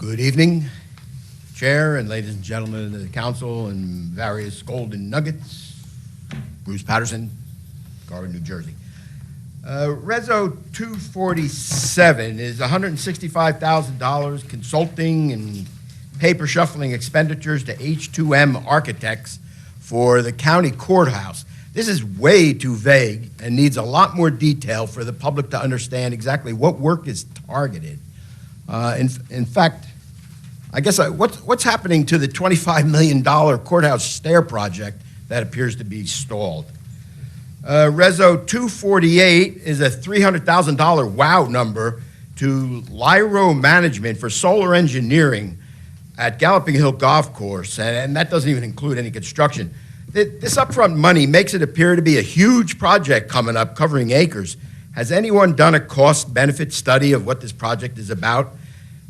Good evening, Chair and ladies and gentlemen of the Council and various Golden Nuggets. Bruce Paterson, Garland, New Jersey. Reso 247 is $165,000 consulting and paper shuffling expenditures to H2M Architects for the county courthouse. This is way too vague and needs a lot more detail for the public to understand exactly what work is targeted. In fact, I guess what's happening to the $25 million courthouse stair project that appears to be stalled? Reso 248 is a $300,000 wow number to Lyro Management for solar engineering at Galloping Hill Golf Course, and that doesn't even include any construction. This upfront money makes it appear to be a huge project coming up covering acres. Has anyone done a cost-benefit study of what this project is about?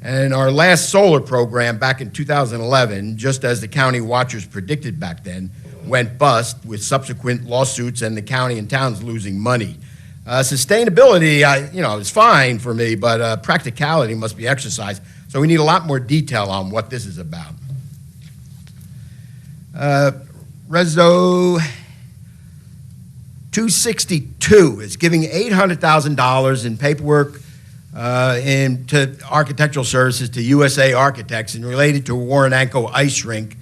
And our last solar program back in 2011, just as the county watchers predicted back then, went bust with subsequent lawsuits and the county and towns losing money. Sustainability, is fine for me, but practicality must be exercised. So we need a lot more detail on what this is about. Reso 262 is giving $800,000 in paperwork to architectural services to USA Architects and related to Warrenanko ice rink.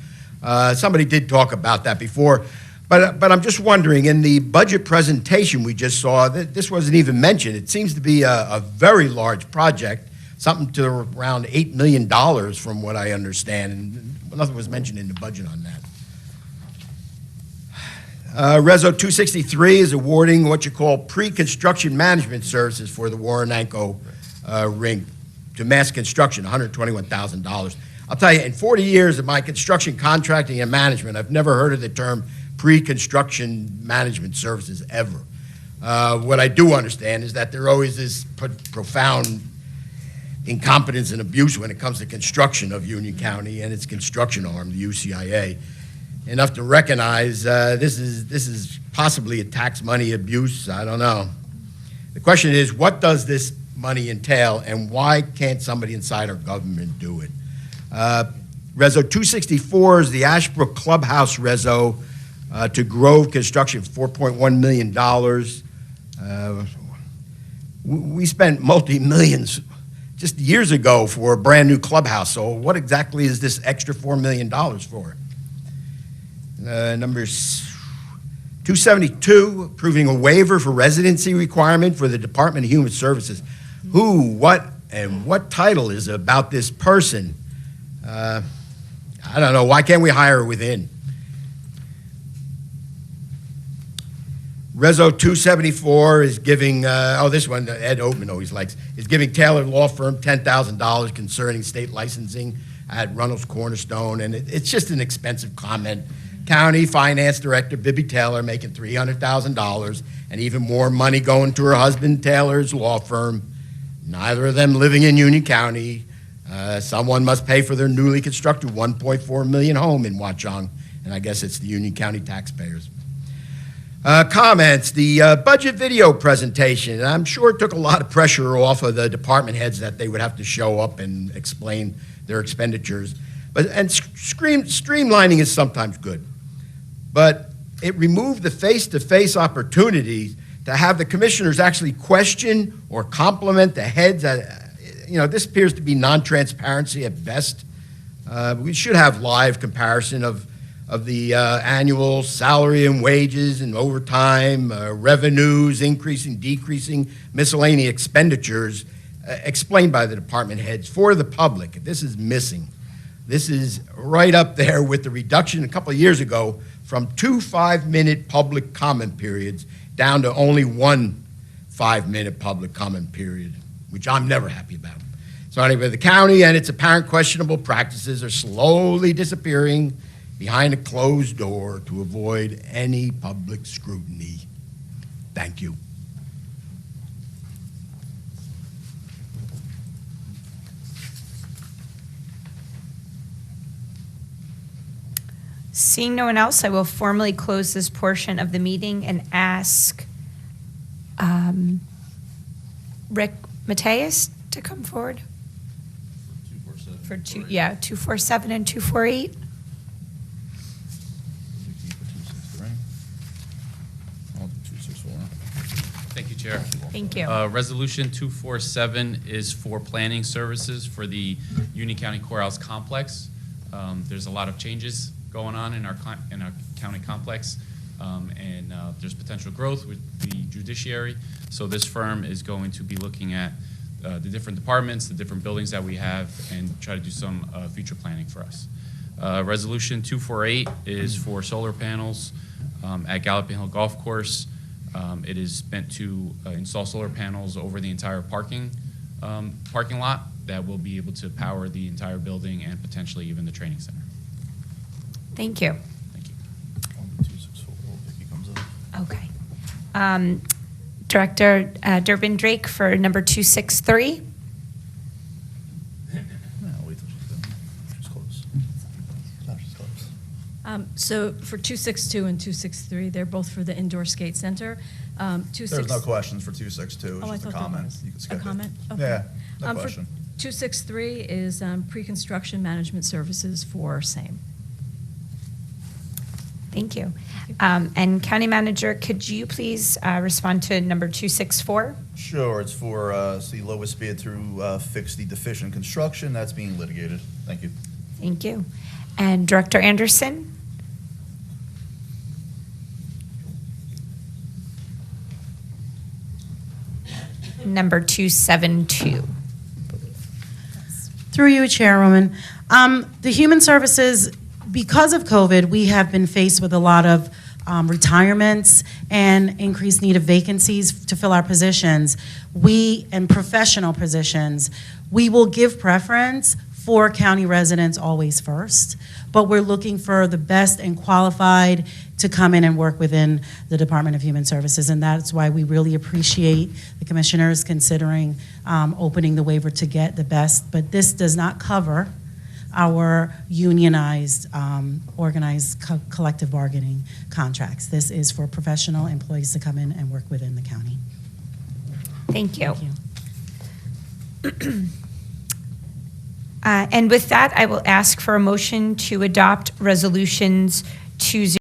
Somebody did talk about that before, but I'm just wondering, in the budget presentation we just saw, this wasn't even mentioned. It seems to be a very large project, something to around $8 million from what I understand, and nothing was mentioned in the budget on that. Reso 263 is awarding what you call pre-construction management services for the Warrenanko rink to Mass Construction, $121,000. I'll tell you, in 40 years of my construction contracting and management, I've never heard of the term pre-construction management services ever. What I do understand is that there always is profound incompetence and abuse when it comes to construction of Union County and its construction arm, the UCIA. Enough to recognize this is possibly a tax money abuse. I don't know. The question is, what does this money entail, and why can't somebody inside our government do it? Reso 264 is the Ashbrook Clubhouse Reso to Grove Construction, $4.1 million. We spent multi-millions just years ago for a brand new clubhouse, so what exactly is this extra $4 million for? Numbers 272, approving a waiver for residency requirement for the Department of Human Services. Who, what, and what title is about this person? I don't know. Why can't we hire within? Reso 274 is giving, this one Ed Oatman always likes, is giving Taylor Law Firm $10,000 concerning state licensing at Runnels Cornerstone, and it's just an expensive comment. County Finance Director Bibby Taylor making $300,000 and even more money going to her husband Taylor's law firm. Neither of them living in Union County. Someone must pay for their newly constructed $1.4 million home in Watchung, and I guess it's the Union County taxpayers. Comments, the budget video presentation. I'm sure it took a lot of pressure off of the department heads that they would have to show up and explain their expenditures. And streamlining is sometimes good. But it removed the face-to-face opportunity to have the commissioners actually question or compliment the heads. This appears to be non-transparency at best. We should have live comparison of the annual salary and wages and overtime, revenues, increasing, decreasing, miscellaneous expenditures explained by the department heads for the public. This is missing. This is right up there with the reduction a couple of years ago from 2 5-minute public comment periods down to only 1 5-minute public comment period, which I'm never happy about. So anyway, the county and its apparent questionable practices are slowly disappearing behind a closed door to avoid any public scrutiny. Thank you. Seeing no one else, I will formally close this portion of the meeting and ask Rick Mateus to come forward. 247. For 247 and 248. Thank you, Chair. Thank you. Resolution 247 is for planning services for the Union County Courthouse Complex. There's a lot of changes going on in our county complex, and there's potential growth with the judiciary. So this firm is going to be looking at the different departments, the different buildings that we have, and try to do some future planning for us. Resolution 248 is for solar panels at Galloping Hill Golf Course. It is meant to install solar panels over the entire parking lot that will be able to power the entire building and potentially even the training center. Thank you. Thank you. Okay. Director Durbin Drake for number 263. So for 262 and 263, they're both for the indoor skate center. There's no questions for 262, Oh, I it's just a thought there comment. was. You can skip A it. comment? Okay. Yeah, no For question. 263 is pre-construction management services for same. Thank you. And County Manager, could you please respond to number 264? Sure, it's for the lowest bid through fix the deficient construction, that's being litigated. Thank you. Thank you. And Director Anderson? Number 272. Through you, Chairwoman. The Human Services, because of COVID, we have been faced with a lot of retirements and increased need of vacancies to fill our positions. And professional positions, we will give preference for county residents always first, but we're looking for the best and qualified to come in and work within the Department of Human Services, and that's why we really appreciate the commissioners considering opening the waiver to get the best, but this does not cover our unionized, organized collective bargaining contracts. This is for professional employees to come in and work within the county. Thank you. Thank you. And with that, I will ask for a motion to adopt resolutions 20.